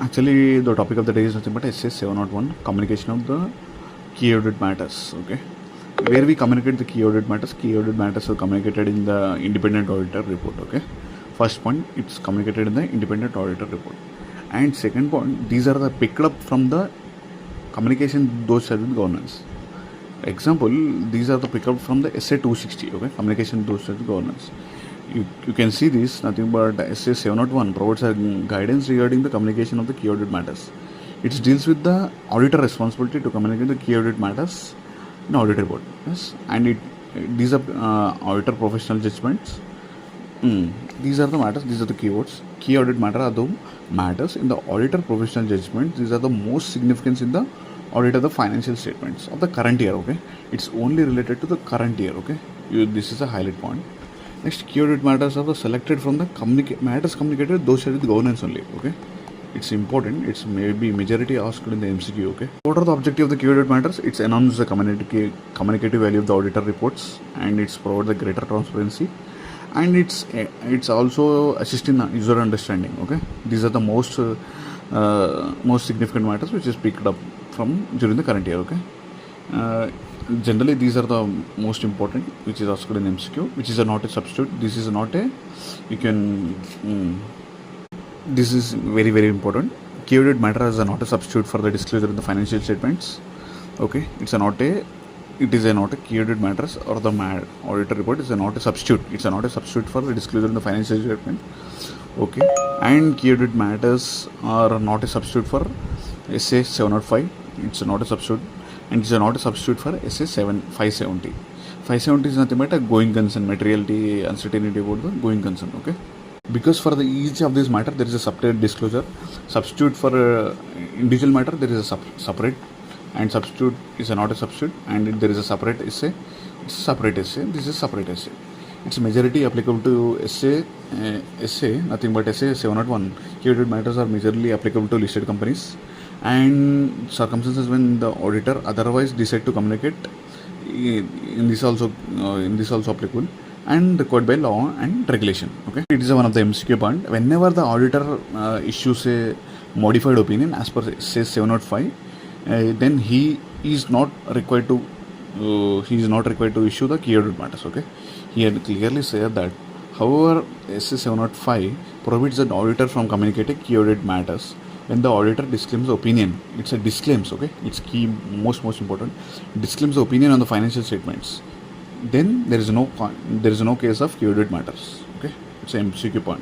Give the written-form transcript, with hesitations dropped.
Actually, the topic of the day is nothing but SA 701, communication of the key audit matters. Okay, where we communicate the key audit matters. Key audit matters are communicated in the independent auditor report. Okay, first point, it's communicated in the independent auditor report, and second point, these are the picked up from the communication those shared with governance. Example, these are the picked up from the SA 260. Okay, communication those shared with governance. You can see this, nothing but SA 701 provides a guidance regarding the communication of the key audit matters. It deals with the auditor responsibility to communicate the key audit matters in audit report. Yes, and these are auditor professional judgments. These are the matters. These are the keywords. Key audit matter are the matters in the auditor professional judgment. These are the most significant in the audit of the financial statements of the current year. Okay, it's only related to the current year. Okay, this is a highlight point. Next, key audit matters are the selected from the matters communicated those shared with governance only. Okay, it's important. It's maybe majority asked in the MCQ. Okay, what are the objective of the key audit matters? It's enhance the communicative value of the auditor reports, and it's provide the greater transparency, and it's also assist in user understanding. Okay, these are the most significant matters which is picked up from during the current year. Okay. Generally, these are the most important, which is asked in MCQ, which is not a substitute. This is not a, you can, this is very, very important. Key audit matter is not a substitute for the disclosure in the financial statements. Okay, it is not a key audit matters or the auditor report is not a substitute. It's not a substitute for the disclosure in the financial statement. Okay, and key audit matters are not a substitute for SA 705. It's not a substitute. And it's not a substitute for SA 570. 570 is nothing but a going concern, materiality, uncertainty about the going concern. Okay, because for each of these matter there is a separate disclosure. Substitute for individual matter there is a separate, and substitute is not a substitute, and there is a separate essay. It's a separate essay. This is separate essay. It's majority applicable to essay nothing but SA 701. Key audit matters are majorly applicable to listed companies and circumstances when the auditor otherwise decide to communicate in this also applicable and required by law and regulation. Okay, it is one of the MCQ point. Whenever the auditor issues a modified opinion as per say 705, then he is not required to issue the key audit matters. Okay, he had clearly said that. However, SA 705 prohibits the auditor from communicating key audit matters when the auditor disclaims the opinion. It's a disclaims. Okay, it's key, most important. Disclaims the opinion on the financial statements. Then there is no case of key audit matters. Okay, it's a MCQ point.